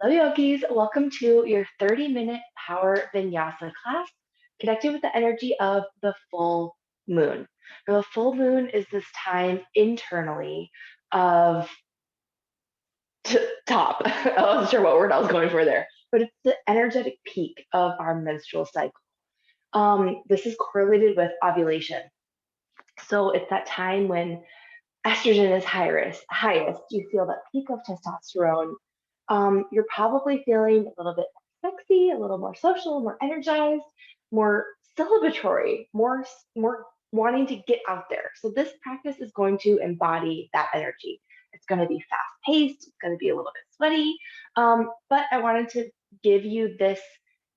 Hello, yogis. Welcome to your 30-minute power vinyasa class, connecting with the energy of the full moon. Now, the full moon is this time internally of top. I wasn't sure what word I was going for there, but it's the energetic peak of our menstrual cycle. This is correlated with ovulation. So it's that time when estrogen is highest. You feel that peak of testosterone. You're probably feeling a little bit sexy, a little more social, more energized, more celebratory, more wanting to get out there. So this practice is going to embody that energy. It's going to be fast paced. It's going to be a little bit sweaty. But I wanted to give you this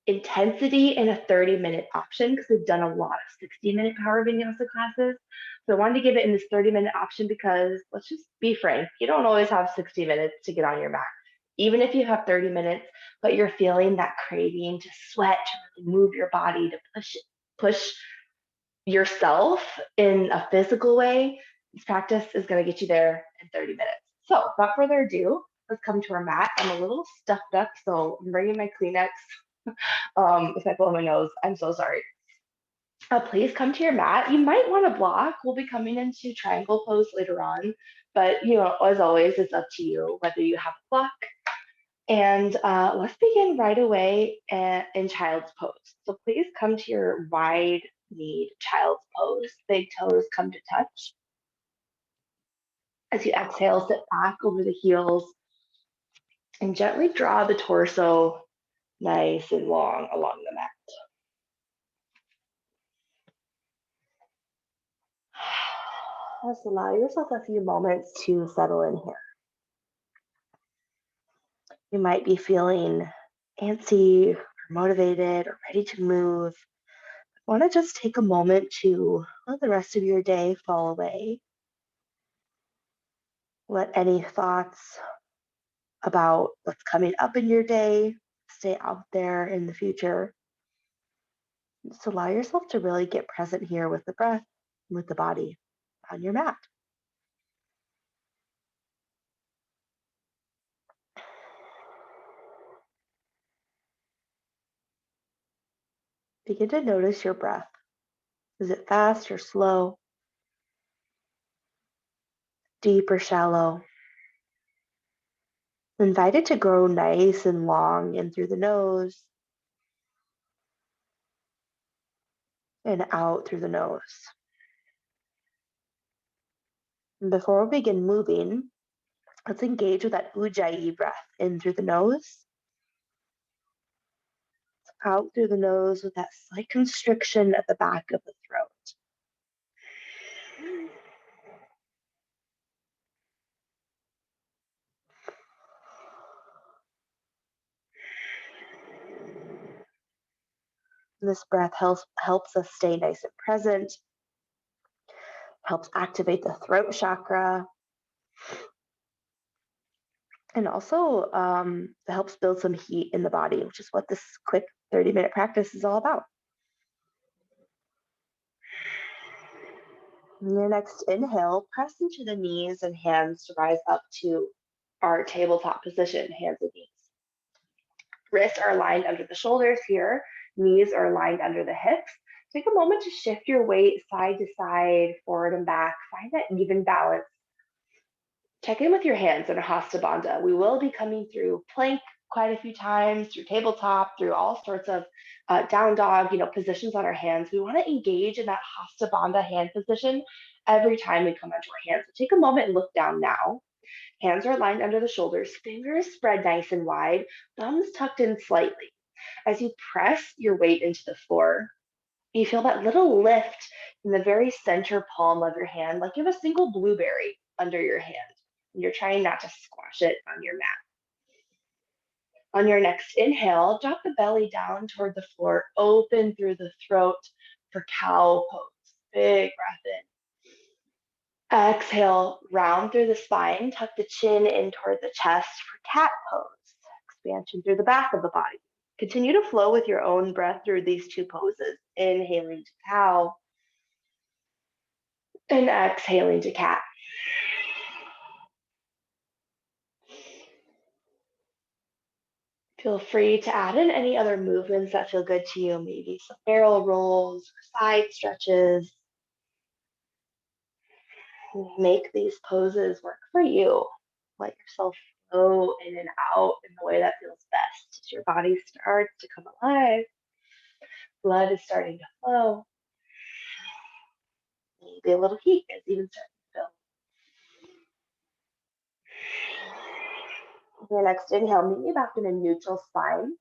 intensity in a 30-minute option because we've done a lot of 60-minute power vinyasa classes. So I wanted to give it in this 30-minute option because let's just be frank, you don't always have 60 minutes to get on your mat. Even if you have 30 minutes, but you're feeling that craving to sweat, to really move your body, to push yourself in a physical way, this practice is going to get you there in 30 minutes. So without further ado, let's come to our mat. I'm a little stuffed up, so I'm bringing my Kleenex. If I blow my nose, I'm so sorry. Please come to your mat. You might want to block. We'll be coming into triangle pose later on, but as always, it's up to you whether you have a block. And let's begin right away in child's pose. So please come to your wide kneed child's pose. Big toes come to touch. As you exhale, sit back over the heels and gently draw the torso nice and long along the mat. Just allow yourself a few moments to settle in here. You might be feeling antsy or motivated or ready to move. Want to just take a moment to let the rest of your day fall away. Let any thoughts about what's coming up in your day stay out there in the future. Just allow yourself to really get present here with the breath, with the body on your mat. Begin to notice your breath. Is it fast or slow? Deep or shallow? Invite it to grow nice and long in through the nose and out through the nose. And before we begin moving, let's engage with that ujjayi breath in through the nose, out through the nose with that slight constriction at the back of the throat. This breath helps us stay nice and present, helps activate the throat chakra, and also helps build some heat in the body, which is what this quick 30-minute practice is all about. In your next inhale, press into the knees and hands to rise up to our tabletop position, hands and knees. Wrists are aligned under the shoulders here, knees are aligned under the hips. Take a moment to shift your weight side to side, forward and back. Find that even balance. Check in with your hands in a Hasta Bandha. We will be coming through plank quite a few times, through tabletop, through all sorts of down dog, positions on our hands. We want to engage in that Hasta Bandha hand position every time we come onto our hands. So take a moment and look down now. Hands are aligned under the shoulders, fingers spread nice and wide, thumbs tucked in slightly. As you press your weight into the floor, you feel that little lift in the very center palm of your hand, like you have a single blueberry under your hand. And you're trying not to squash it on your mat. On your next inhale, drop the belly down toward the floor, open through the throat for cow pose. Big breath in. Exhale, round through the spine, tuck the chin in toward the chest for cat pose. Expansion through the back of the body. Continue to flow with your own breath through these two poses. Inhaling to cow and exhaling to cat. Feel free to add in any other movements that feel good to you, maybe some barrel rolls or side stretches. Make these poses work for you. Let yourself flow in and out in the way that feels best as your body starts to come alive. Blood is starting to flow. Maybe a little heat is even starting to build. Your next inhale, meet me back in a neutral spine.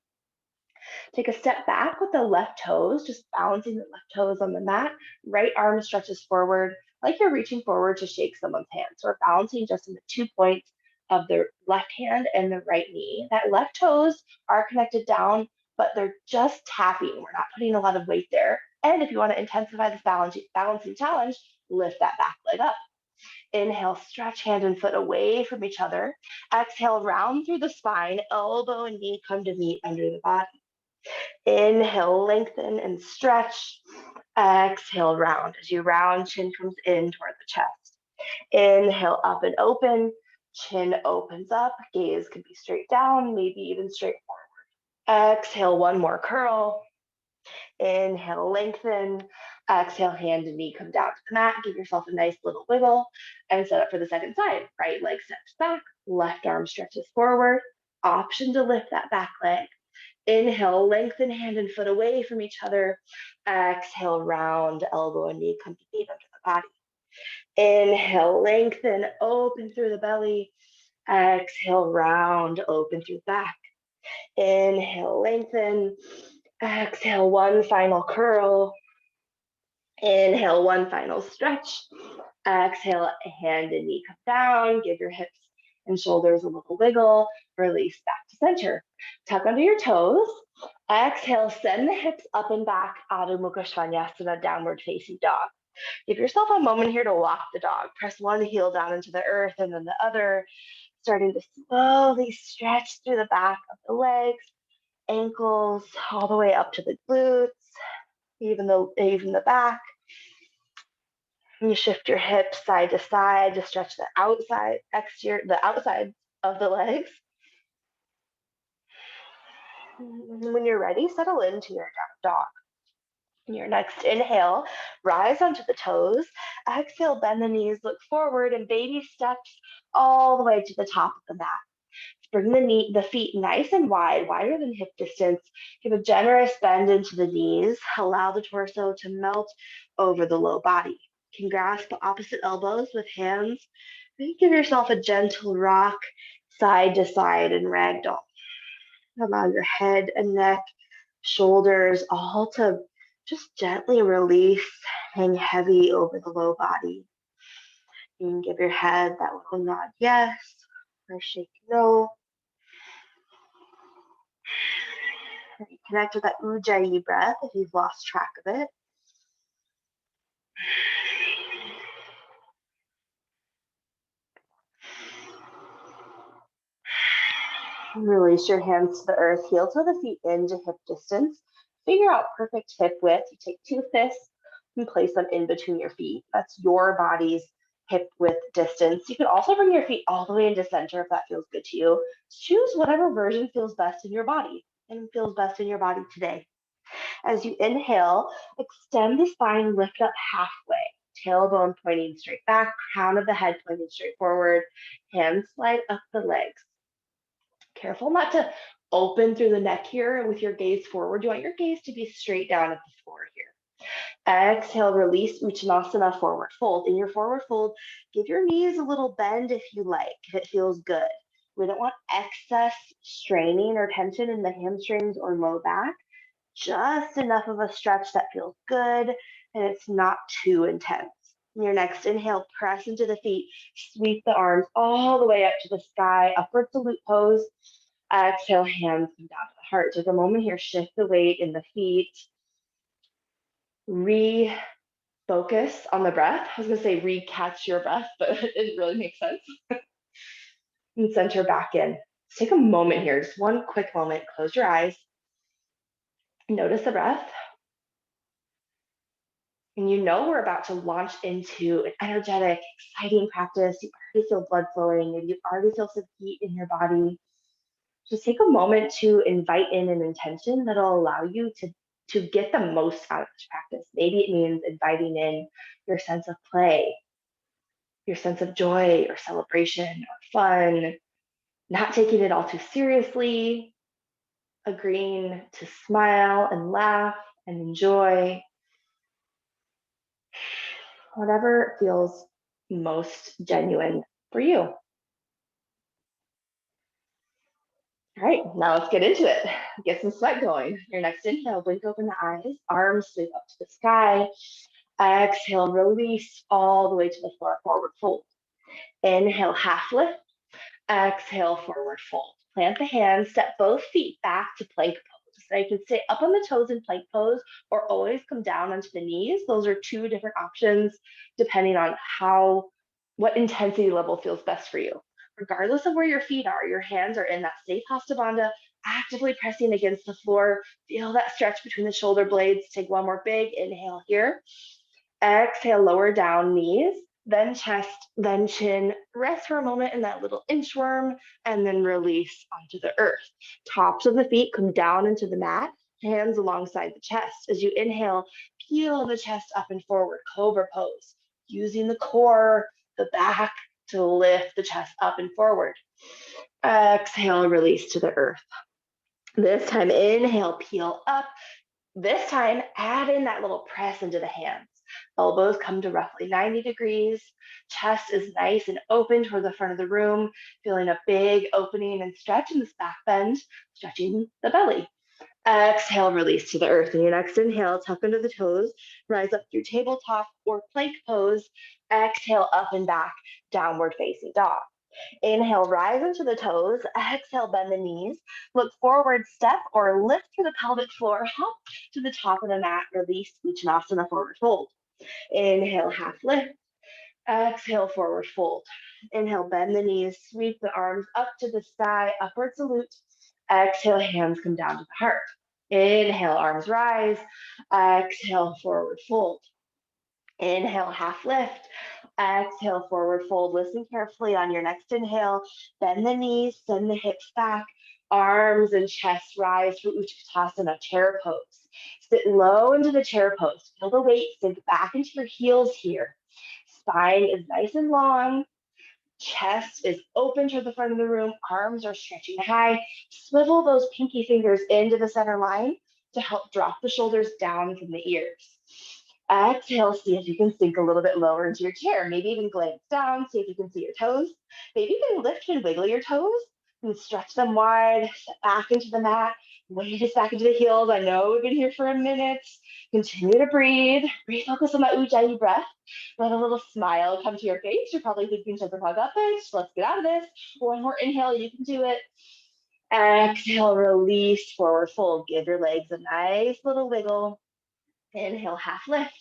Take a step back with the left toes, just balancing the left toes on the mat. Right arm stretches forward, like you're reaching forward to shake someone's hand. So we're balancing just in the 2 points of the left hand and the right knee. That left toes are connected down, but they're just tapping. We're not putting a lot of weight there. And if you want to intensify this balancing challenge, lift that back leg up. Inhale, stretch hand and foot away from each other. Exhale, round through the spine, elbow and knee come to meet under the body. Inhale, lengthen and stretch. Exhale, round. As you round, chin comes in toward the chest. Inhale, up and open. Chin opens up. Gaze can be straight down, maybe even straight forward. Exhale, one more curl. Inhale, lengthen. Exhale, hand and knee come down to the mat. Give yourself a nice little wiggle and set up for the second side. Right leg steps back, left arm stretches forward. Option to lift that back leg. Inhale, lengthen hand and foot away from each other. Exhale, round, elbow and knee come to meet under the body. Inhale, lengthen, open through the belly. Exhale, round, open through the back. Inhale, lengthen. Exhale, one final curl. Inhale, one final stretch. Exhale, hand and knee come down. Give your hips and shoulders a little wiggle. Release back to center. Tuck under your toes. Exhale, send the hips up and back. Adho Mukha Svanasana, downward facing dog. Give yourself a moment here to walk the dog. Press one heel down into the earth and then the other, starting to slowly stretch through the back of the legs, ankles, all the way up to the glutes, even the back. And you shift your hips side to side to stretch the outside of the legs. And when you're ready, settle into your down dog. Your next inhale, rise onto the toes. Exhale, bend the knees, look forward, and baby steps all the way to the top of the mat. Bring the feet nice and wide, wider than hip distance. Give a generous bend into the knees. Allow the torso to melt over the low body. You can grasp the opposite elbows with hands. And give yourself a gentle rock side to side and ragdoll. Allow your head and neck, shoulders, all to just gently release, hang heavy over the low body. You can give your head that little nod yes, or shake no. Connect with that Ujjayi breath if you've lost track of it. Release your hands to the earth, heel to the feet into hip distance. Figure out perfect hip width. You take 2 fists and place them in between your feet. That's your body's hip width distance. You can also bring your feet all the way into center if that feels good to you. Choose whatever version feels best in your body and feels best in your body today. As you inhale, extend the spine, lift up halfway. Tailbone pointing straight back, crown of the head pointing straight forward. Hands slide up the legs. Careful not to open through the neck here with your gaze forward. You want your gaze to be straight down at the floor here. Exhale, release Uttanasana, forward fold. In your forward fold, give your knees a little bend if you like, if it feels good. We don't want excess straining or tension in the hamstrings or low back. Just enough of a stretch that feels good and it's not too intense. Your next inhale, press into the feet, sweep the arms all the way up to the sky, upward salute pose. Exhale, hands come down to the heart. Take a moment here, shift the weight in the feet. Refocus on the breath. I was gonna say recatch your breath, but it really makes sense. And center back in. Take a moment here, just one quick moment. Close your eyes. Notice the breath. And you know we're about to launch into an energetic, exciting practice. You already feel blood flowing, maybe you already feel some heat in your body. Just take a moment to invite in an intention that'll allow you to get the most out of this practice. Maybe it means inviting in your sense of play, your sense of joy or celebration or fun, not taking it all too seriously, agreeing to smile and laugh and enjoy, whatever feels most genuine for you. All right, now let's get into it. Get some sweat going. Your next inhale, blink open the eyes, arms sweep up to the sky. Exhale, release all the way to the floor, forward fold. Inhale, half lift. Exhale, forward fold. Plant the hands, step both feet back to plank pose. Now you can sit up on the toes in plank pose or always come down onto the knees. Those are two different options depending on what intensity level feels best for you. Regardless of where your feet are, your hands are in that safe Hasta Bandha, actively pressing against the floor. Feel that stretch between the shoulder blades. Take one more big inhale here. Exhale, lower down knees, then chest, then chin. Rest for a moment in that little inchworm, and then release onto the earth. Tops of the feet come down into the mat, hands alongside the chest. As you inhale, peel the chest up and forward, cobra pose, using the core, the back to lift the chest up and forward. Exhale, release to the earth. This time, inhale, peel up. This time, add in that little press into the hands. Elbows come to roughly 90 degrees. Chest is nice and open toward the front of the room, feeling a big opening and stretch in this back bend, stretching the belly. Exhale, release to the earth. And your next inhale, tuck under the toes, rise up through tabletop or plank pose. Exhale, up and back, downward facing dog. Inhale, rise into the toes. Exhale, bend the knees. Look forward, step or lift through the pelvic floor. Hop to the top of the mat. Release Uttanasana, forward fold. Inhale, half lift. Exhale, forward fold. Inhale, bend the knees. Sweep the arms up to the sky. Upward salute. Exhale, hands come down to the heart. Inhale, arms rise. Exhale, forward fold. Inhale, half lift. Exhale, forward fold. Listen carefully on your next inhale. Bend the knees, send the hips back. Arms and chest rise for Utkatasana, chair pose. Sit low into the chair pose. Feel the weight sink back into your heels here. Spine is nice and long. Chest is open to the front of the room. Arms are stretching high. Swivel those pinky fingers into the center line to help drop the shoulders down from the ears. Exhale, see if you can sink a little bit lower into your chair. Maybe even glance down, see if you can see your toes. Maybe you can lift and wiggle your toes and stretch them wide, step back into the mat, weight us back into the heels. I know we've been here for a minute. Continue to breathe. Refocus on that Ujjayi breath. Let a little smile come to your face. You're probably thinking, Chandraprabha got this. Let's get out of this. One more inhale, you can do it. Exhale, release, forward fold. Give your legs a nice little wiggle. Inhale, half lift.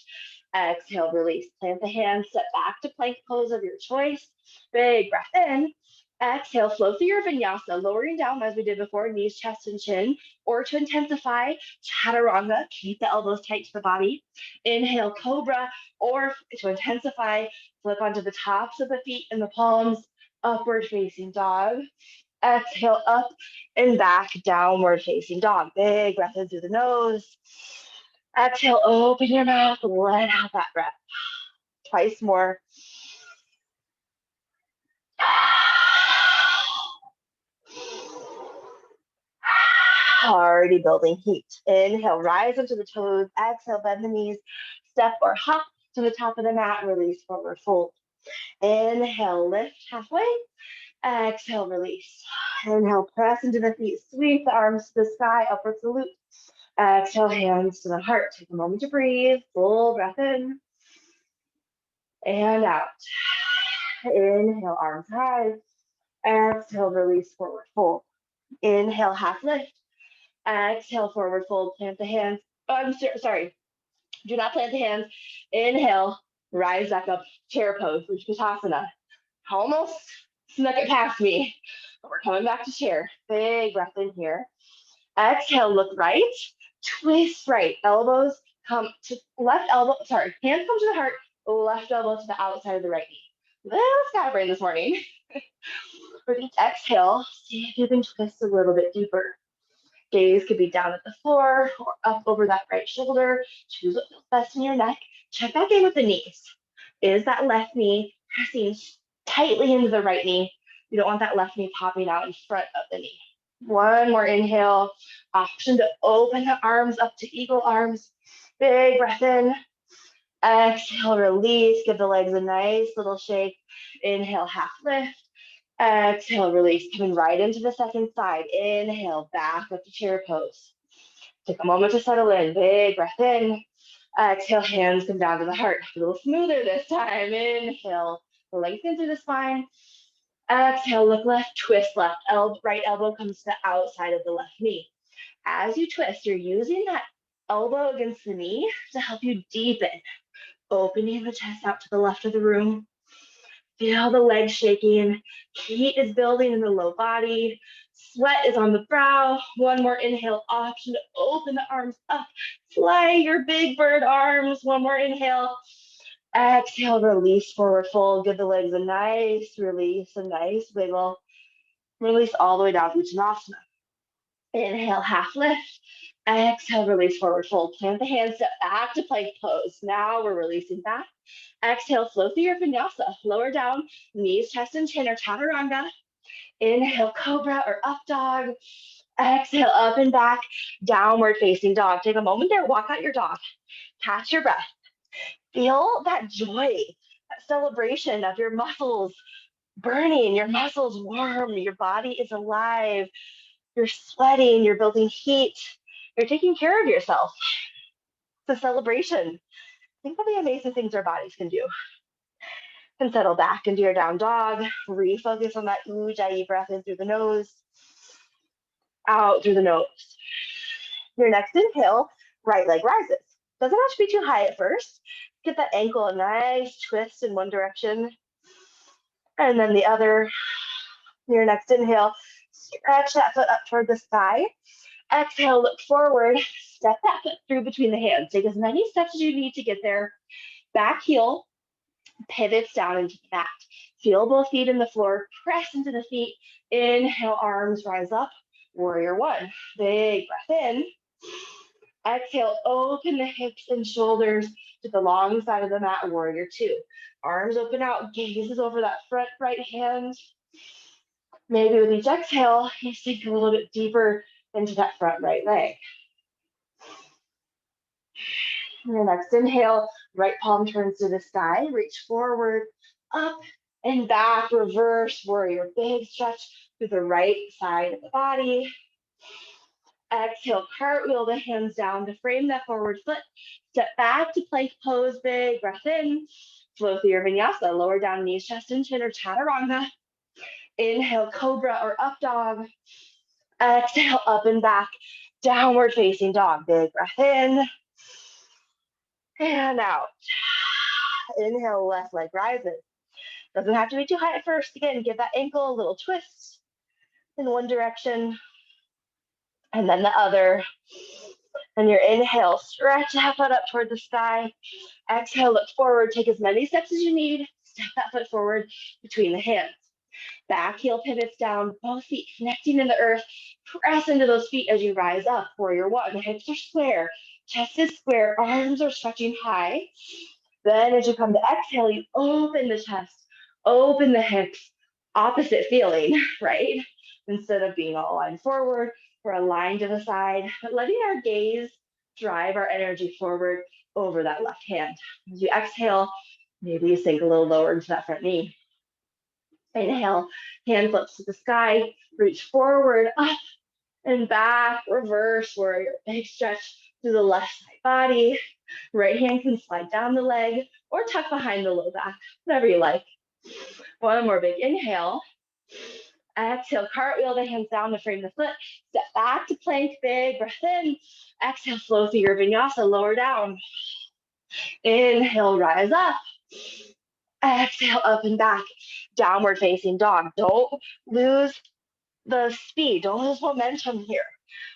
Exhale, release. Plant the hands, step back to plank pose of your choice. Big breath in. Exhale, flow through your vinyasa, lowering down as we did before, knees, chest, and chin. Or to intensify, chaturanga, keep the elbows tight to the body. Inhale, cobra, or to intensify, flip onto the tops of the feet and the palms, upward facing dog. Exhale, up and back, downward facing dog. Big breath in through the nose. Exhale, open your mouth, let out that breath. Twice more. Already building heat. Inhale, rise into the toes. Exhale, bend the knees. Step or hop to the top of the mat. Release, forward fold. Inhale, lift halfway. Exhale, release. Inhale, press into the feet. Sweep the arms to the sky. Upward salute. Exhale, hands to the heart. Take a moment to breathe. Full breath in and out. Inhale, arms high. Exhale, release, forward fold. Inhale, half lift. Exhale, forward fold. Plant the hands. Oh, I'm sorry. Do not plant the hands. Inhale, rise back up. Chair pose, Utkatasana. Almost snuck it past me, but we're coming back to chair. Big breath in here. Exhale, look right. Twist right. Elbows come to left elbow. Sorry, hands come to the heart. Left elbow to the outside of the right knee. Little scatterbrain this morning. With each exhale, see if you can twist a little bit deeper. Gaze could be down at the floor or up over that right shoulder. Choose what feels best in your neck. Check back in with the knees. Is that left knee pressing tightly into the right knee? You don't want that left knee popping out in front of the knee. One more inhale. Option to open the arms up to eagle arms. Big breath in. Exhale, release. Give the legs a nice little shake. Inhale, half lift. Exhale, release. Coming right into the second side. Inhale, back up to chair pose. Take a moment to settle in. Big breath in. Exhale, hands come down to the heart. A little smoother this time. Inhale, lengthen through the spine. Exhale, look left, twist left. Right elbow comes to the outside of the left knee. As you twist, you're using that elbow against the knee to help you deepen, opening the chest out to the left of the room. Feel the legs shaking. Heat is building in the low body. Sweat is on the brow. One more inhale, option to open the arms up. Fly your big bird arms. One more inhale. Exhale, release forward fold. Give the legs a nice release, a nice wiggle. Release all the way down to Uttanasana. Inhale, half lift. Exhale, release forward fold. Plant the hands, step back to plank pose. Now we're releasing back. Exhale, flow through your vinyasa. Lower down, knees, chest, and chin, or chaturanga. Inhale, cobra or up dog. Exhale, up and back, downward facing dog. Take a moment there, walk out your dog. Catch your breath. Feel that joy, that celebration of your muscles burning, your muscles warm, your body is alive. You're sweating, you're building heat, you're taking care of yourself. It's a celebration. Think of the amazing things our bodies can do. And settle back into your down dog. Refocus on that ujjayi breath in through the nose, out through the nose. Your next inhale, right leg rises. Doesn't have to be too high at first. Get that ankle a nice twist in one direction. And then the other. Your next inhale, stretch that foot up toward the sky. Exhale, look forward. Step that foot through between the hands. Take as many steps as you need to get there. Back heel pivots down into the mat. Feel both feet in the floor. Press into the feet. Inhale, arms rise up. Warrior one. Big breath in. Exhale, open the hips and shoulders to the long side of the mat. Warrior two. Arms open out. Gazes over that front right hand. Maybe with each exhale, you sink a little bit deeper into that front right leg. Your next inhale, right palm turns to the sky, reach forward, up and back, reverse warrior, big stretch through the right side of the body. Exhale, cartwheel the hands down to frame that forward foot. Step back to plank pose, big breath in. Flow through your vinyasa, lower down knees, chest, and chin, or chaturanga. Inhale, cobra or up dog. Exhale, up and back, downward facing dog. Big breath in and out. Inhale, left leg rises. Doesn't have to be too high at first. Again, give that ankle a little twist in one direction and then the other. And your inhale, stretch that foot up toward the sky. Exhale, look forward. Take as many steps as you need. Step that foot forward between the hands. Back heel pivots down, both feet connecting in the earth. Press into those feet as you rise up. Warrior one, hips are square, chest is square, arms are stretching high. Then as you come to exhale, you open the chest, open the hips, opposite feeling, right? Instead of being all aligned forward, we're aligned to the side, but letting our gaze drive our energy forward over that left hand. As you exhale, maybe you sink a little lower into that front knee. Inhale, hand flips to the sky, reach forward, up and back, reverse warrior, big stretch through the left side body. Right hand can slide down the leg or tuck behind the low back, whatever you like. One more big inhale. Exhale, cartwheel the hands down to frame the foot. Step back to plank, big breath in. Exhale, flow through your vinyasa, lower down. Inhale, rise up. Exhale, up and back. Downward facing dog. Don't lose the speed, don't lose momentum here.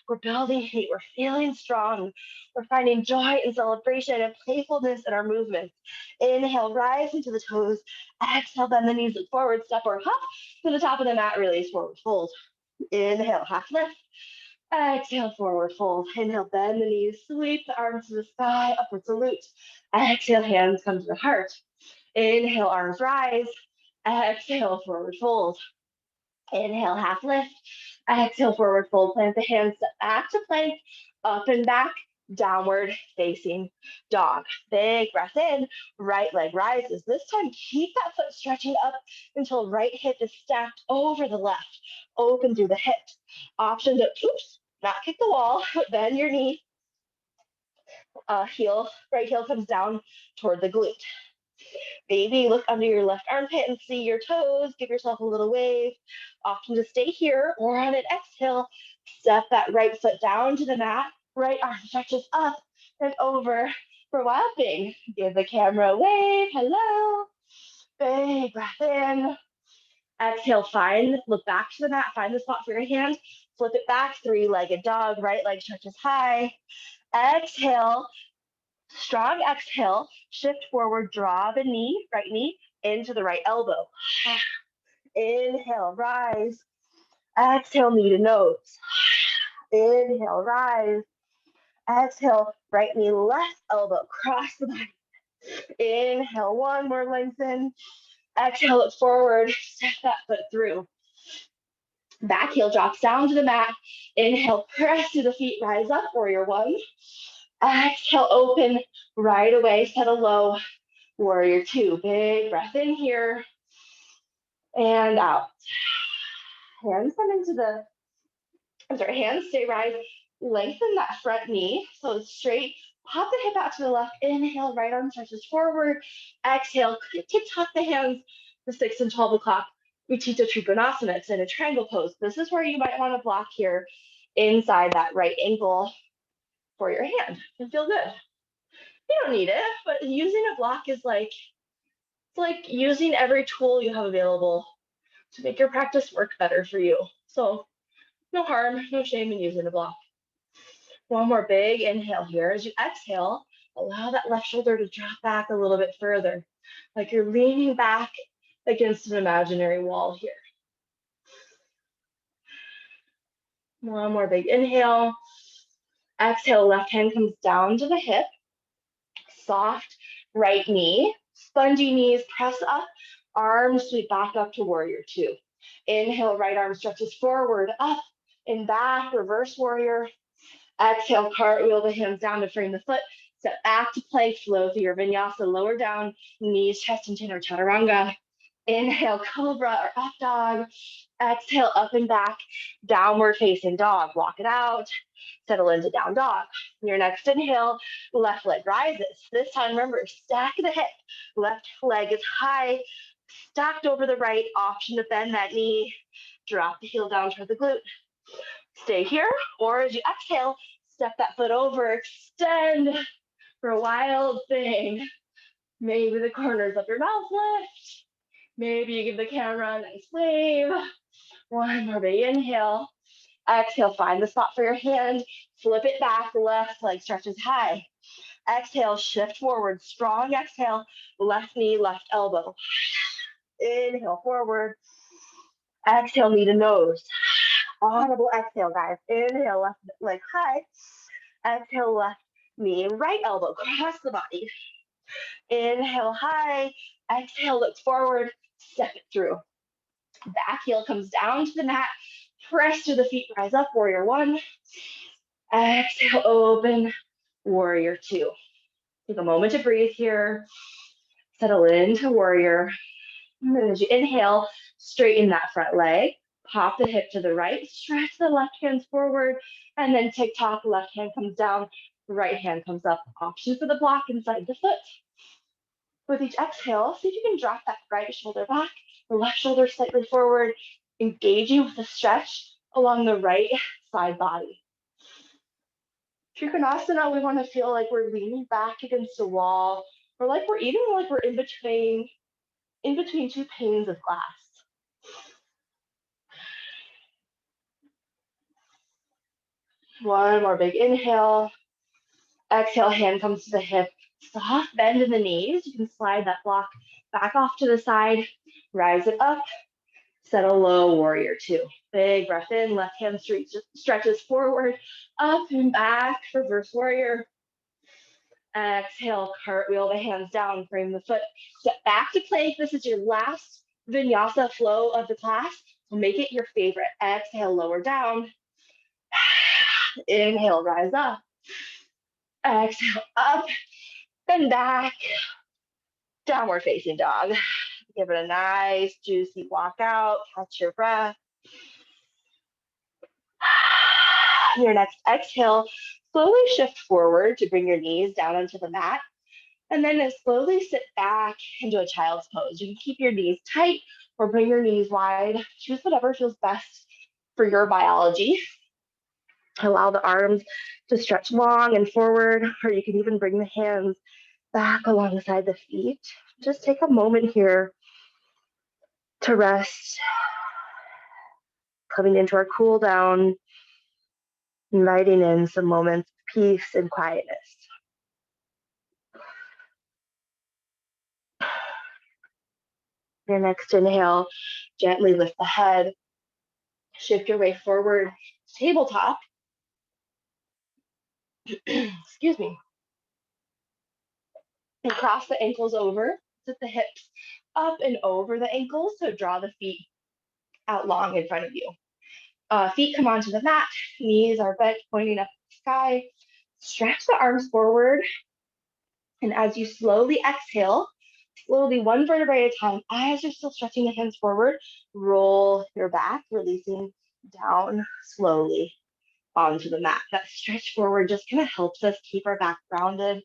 We're building heat, we're feeling strong, we're finding joy and celebration and playfulness in our movements. Inhale, rise into the toes. Exhale, bend the knees, look forward, step or hop to the top of the mat, release, forward fold. Inhale, half lift. Exhale, forward fold. Inhale, bend the knees, sweep the arms to the sky, upward salute. Exhale, hands come to the heart. Inhale, arms rise. Exhale, forward fold. Inhale, half lift. Exhale, forward fold. Plant the hands back to plank, up and back, downward facing dog. Big breath in, right leg rises. This time, keep that foot stretching up until right hip is stacked over the left. Open through the hips. Option to, oops, not kick the wall, bend your knee. Right heel comes down toward the glute. Maybe look under your left armpit and see your toes. Give yourself a little wave. Option to stay here, or on an exhale, step that right foot down to the mat. Right arm stretches up and over for wild thing. Give the camera a wave. Hello. Big breath in. Exhale, look back to the mat, find the spot for your hand. Flip it back, three-legged dog. Right leg stretches high. Exhale, strong exhale, shift forward, draw the knee, right knee, into the right elbow. Inhale, rise. Exhale, knee to nose. Inhale, rise. Exhale, right knee, left elbow, cross the body. Inhale, one more, lengthen. Exhale, look forward, step that foot through. Back heel drops down to the mat. Inhale, press through the feet, rise up, warrior one. Exhale, open right away, settle low, warrior two. Big breath in here and out. Hands come into hands stay rise. Lengthen that front knee so it's straight. Pop the hip out to the left. Inhale, right arm stretches forward. Exhale, tuck the hands to 6 and 12 o'clock. Utthita Trikonasana. It's in a triangle pose. This is where you might want to block here inside that right ankle for your hand. It feel good. You don't need it, but using a block is it's like using every tool you have available to make your practice work better for you. So no harm, no shame in using a block. One more big inhale here. As you exhale, allow that left shoulder to drop back a little bit further, like you're leaning back against an imaginary wall here. One more big inhale. Exhale, left hand comes down to the hip. Soft right knee, spongy knees, press up, arms sweep back up to warrior two. Inhale, right arm stretches forward, up and back, reverse warrior. Exhale, cartwheel the hands down to frame the foot. Step back to plank, flow through your vinyasa, lower down, knees, chest, and chin, or chaturanga. Inhale, cobra or up dog. Exhale, up and back, downward facing dog. Walk it out. Settle into down dog. Your next inhale, left leg rises. This time, remember, stack the hip. Left leg is high, stacked over the right. Option to bend that knee. Drop the heel down toward the glute. Stay here, or as you exhale, step that foot over, extend for a wild thing. Maybe the corners of your mouth lift. Maybe you give the camera a nice wave. One more big inhale. Exhale, find the spot for your hand. Flip it back, left leg stretches high. Exhale, shift forward, strong exhale, left knee, left elbow. Inhale, forward. Exhale, knee to nose. Audible exhale, guys. Inhale, left leg high. Exhale, left knee, right elbow, cross the body. Inhale, high. Exhale, look forward, step it through. Back heel comes down to the mat. Press to the feet, rise up, warrior one. Exhale, open, warrior two. Take a moment to breathe here. Settle into warrior. And then as you inhale, straighten that front leg. Pop the hip to the right, stretch the left hands forward, and then tick-tock, left hand comes down, right hand comes up. Option for the block inside the foot. With each exhale, see if you can drop that right shoulder back, the left shoulder slightly forward, engaging with the stretch along the right side body. Trikonasana, we want to feel like we're leaning back against a wall, or like we're in between two panes of glass. One more big inhale. Exhale, hand comes to the hip. Soft bend in the knees. You can slide that block back off to the side. Rise it up. Settle low, warrior two. Big breath in. Left hand stretches forward, up and back. Reverse warrior. Exhale, cartwheel the hands down. Frame the foot. Step back to plank. This is your last vinyasa flow of the class. So make it your favorite. Exhale, lower down. Inhale, rise up. Exhale, up and back. Downward facing dog. Give it a nice, juicy walk out. Catch your breath. Your next exhale, slowly shift forward to bring your knees down onto the mat. And then slowly sit back into a child's pose. You can keep your knees tight or bring your knees wide. Choose whatever feels best for your biology. Allow the arms to stretch long and forward, or you can even bring the hands back alongside the feet. Just take a moment here to rest. Coming into our cool down, inviting in some moments of peace and quietness. Your next inhale, gently lift the head, shift your way forward, tabletop. Excuse me. And cross the ankles over, sit the hips up and over the ankles, so draw the feet out long in front of you. Feet come onto the mat, knees are bent, pointing up at the sky. Stretch the arms forward, and as you slowly exhale, slowly one vertebrae at a time, as you're still stretching the hands forward, roll your back, releasing down slowly onto the mat. That stretch forward just kind of helps us keep our back grounded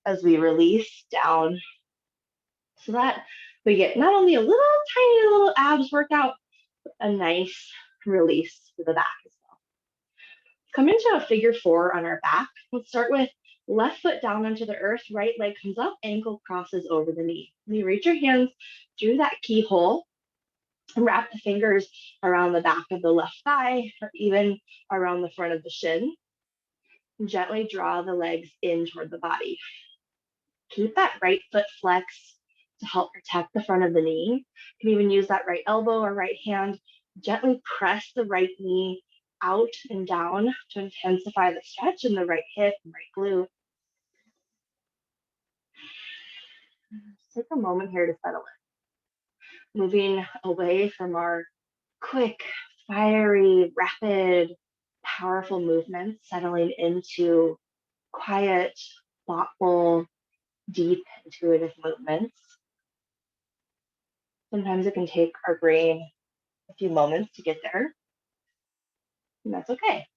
as we release down, so that we get not only a tiny little abs workout, but a nice release to the back as well. Come into a figure four on our back. Let's start with left foot down onto the earth, right leg comes up, ankle crosses over the knee. You reach your hands through that keyhole, wrap the fingers around the back of the left thigh, or even around the front of the shin. And gently draw the legs in toward the body. Keep that right foot flexed to help protect the front of the knee. You can even use that right elbow or right hand. Gently press the right knee out and down to intensify the stretch in the right hip and right glute. Take a moment here to settle in. Moving away from our quick, fiery, rapid, powerful movements, settling into quiet, thoughtful, deep, intuitive movements. Sometimes it can take our brain a few moments to get there, and that's okay.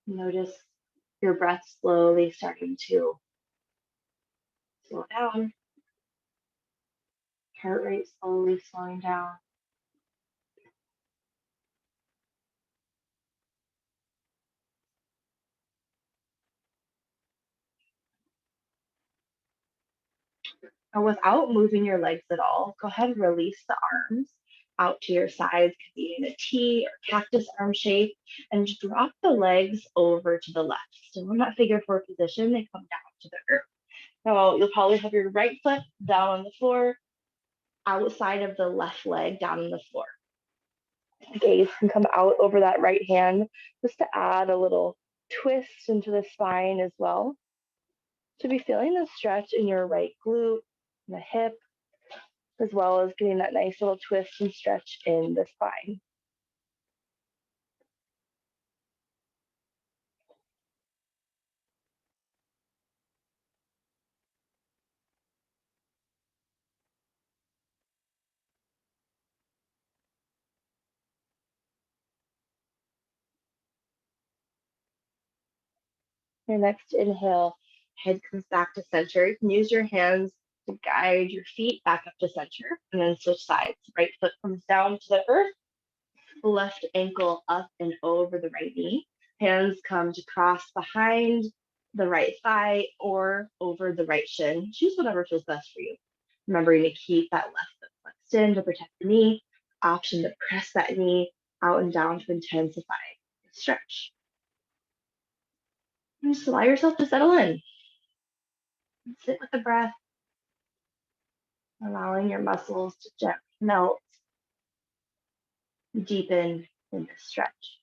Notice your breath slowly starting to slow down, heart rate slowly slowing down. And without moving your legs at all, go ahead and release the arms out to your sides, could be in a T or cactus arm shape, and just drop the legs over to the left. So in that figure four position, they come down to the earth. Now you'll probably have your right foot down on the floor, outside of the left leg down on the floor. Gaze can come out over that right hand just to add a little twist into the spine as well. To be feeling the stretch in your right glute, the hip, as well as getting that nice little twist and stretch in the spine. Your next inhale, head comes back to center. You can use your hands to guide your feet back up to center, and then switch sides. Right foot comes down to the earth, left ankle up and over the right knee. Hands come to cross behind the right thigh or over the right shin. Choose whatever feels best for you. Remembering to keep that left foot extend to protect the knee, option to press that knee out and down to intensify the stretch. And just allow yourself to settle in. And sit with the breath, allowing your muscles to gently melt, deepen in this stretch.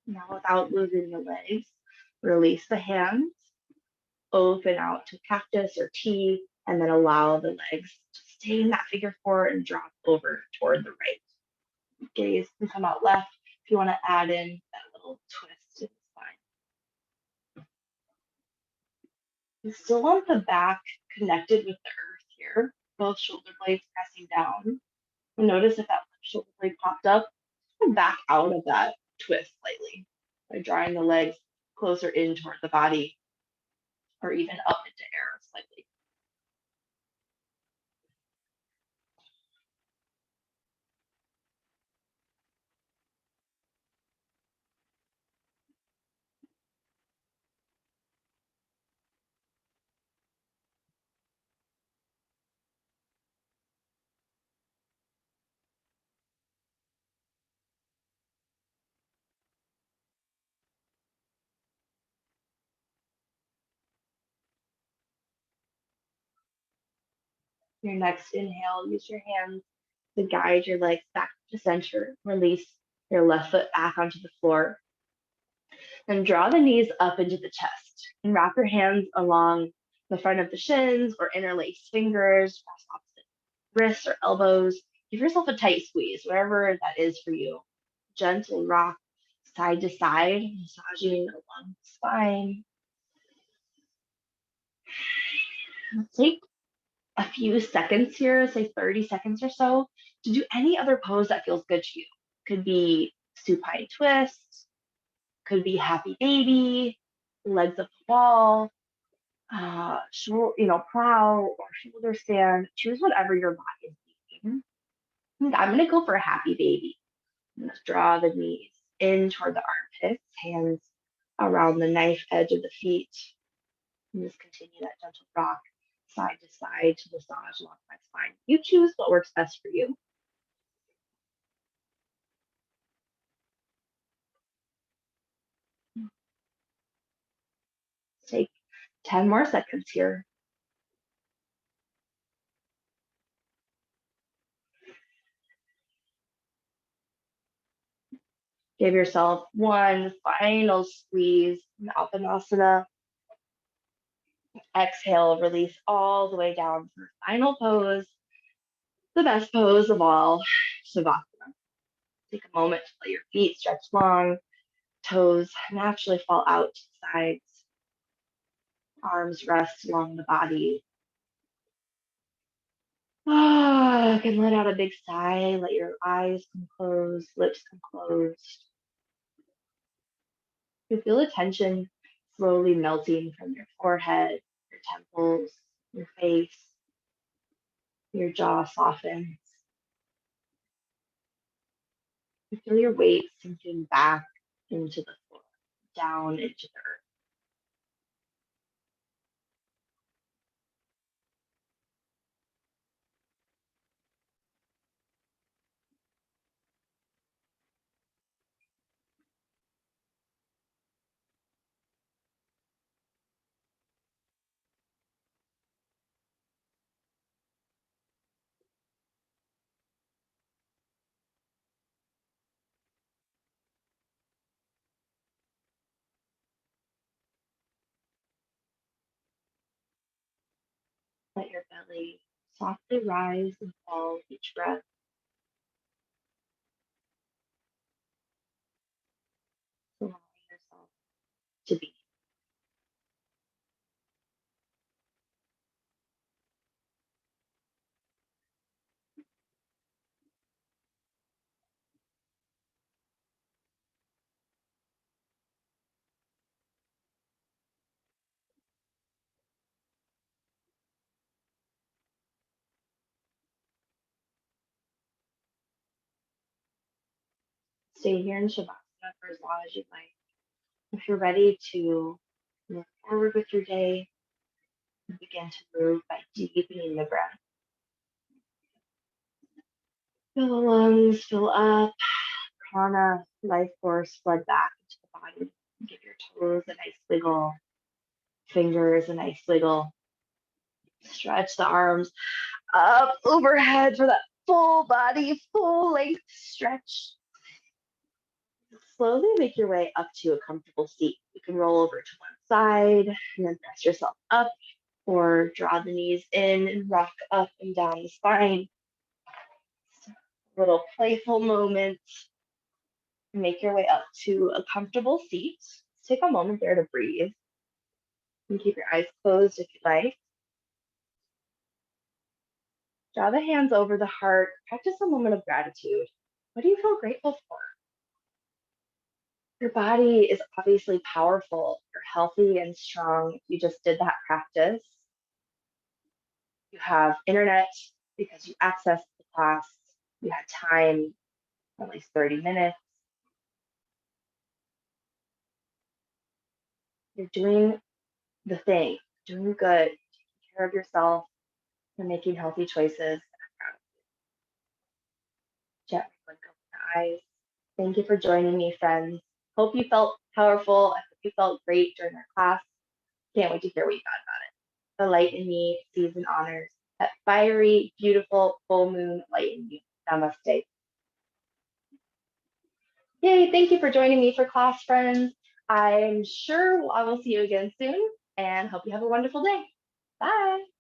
Now, without losing the legs, release the hands, open out to cactus or T, and then allow the legs to stay in that figure four and drop over toward the right. Gaze can come out left if you want to add in that little twist to the spine. You still want the back connected with the earth here, both shoulder blades pressing down. And notice if that left shoulder blade popped up, back out of that twist slightly by drawing the legs closer in toward the body or even up into air slightly. Your next inhale, use your hands to guide your legs back to center. Release your left foot back onto the floor. And draw the knees up into the chest. And wrap your hands along the front of the shins or interlace fingers, cross opposite wrists or elbows. Give yourself a tight squeeze, wherever that is for you. Gentle rock side to side, massaging along the spine. Take a few seconds here, say 30 seconds or so, to do any other pose that feels good to you. Could be supine twist, could be happy baby, legs up the wall, plow or shoulder stand. Choose whatever your body is needing. I'm gonna go for a happy baby. I'm gonna draw the knees in toward the armpits, hands around the knife edge of the feet, and just continue that gentle rock side to side to massage along my spine. You choose what works best for you. Take 10 more seconds here. Give yourself one final squeeze in Uttanasana. Exhale, release all the way down for final pose, the best pose of all, Shavasana. Take a moment to let your feet stretch long, toes naturally fall out to the sides, arms rest along the body. You can let out a big sigh, let your eyes come closed, lips come closed. You feel the tension slowly melting from your forehead, your temples, your face, your jaw softens. You feel your weight sinking back into the floor, down into the earth. Let your belly softly rise and fall with each breath. Allowing yourself to be. Stay here in Shavasana for as long as you'd like. If you're ready to move forward with your day, begin to move by deepening the breath. Fill the lungs, fill up, prana, life force, flood back into the body. Give your toes a nice wiggle, fingers a nice wiggle. Stretch the arms up overhead for that full body, full length stretch. Slowly make your way up to a comfortable seat. You can roll over to one side and then press yourself up, or draw the knees in and rock up and down the spine. A little playful moment. Make your way up to a comfortable seat. Take a moment there to breathe. And keep your eyes closed if you like. Draw the hands over the heart. Practice a moment of gratitude. What do you feel grateful for? Your body is obviously powerful. You're healthy and strong. You just did that practice. You have internet because you accessed the class. You had time, at least 30 minutes. You're doing the thing, doing good, taking care of yourself, and making healthy choices. Gently blink open the eyes. Thank you for joining me, friends. Hope you felt powerful. I hope you felt great during our class. Can't wait to hear what you thought about it. The light in me sees and honors that fiery, beautiful full moon light in you. Namaste. Yay, thank you for joining me for class, friends. I'm sure I will see you again soon and hope you have a wonderful day. Bye.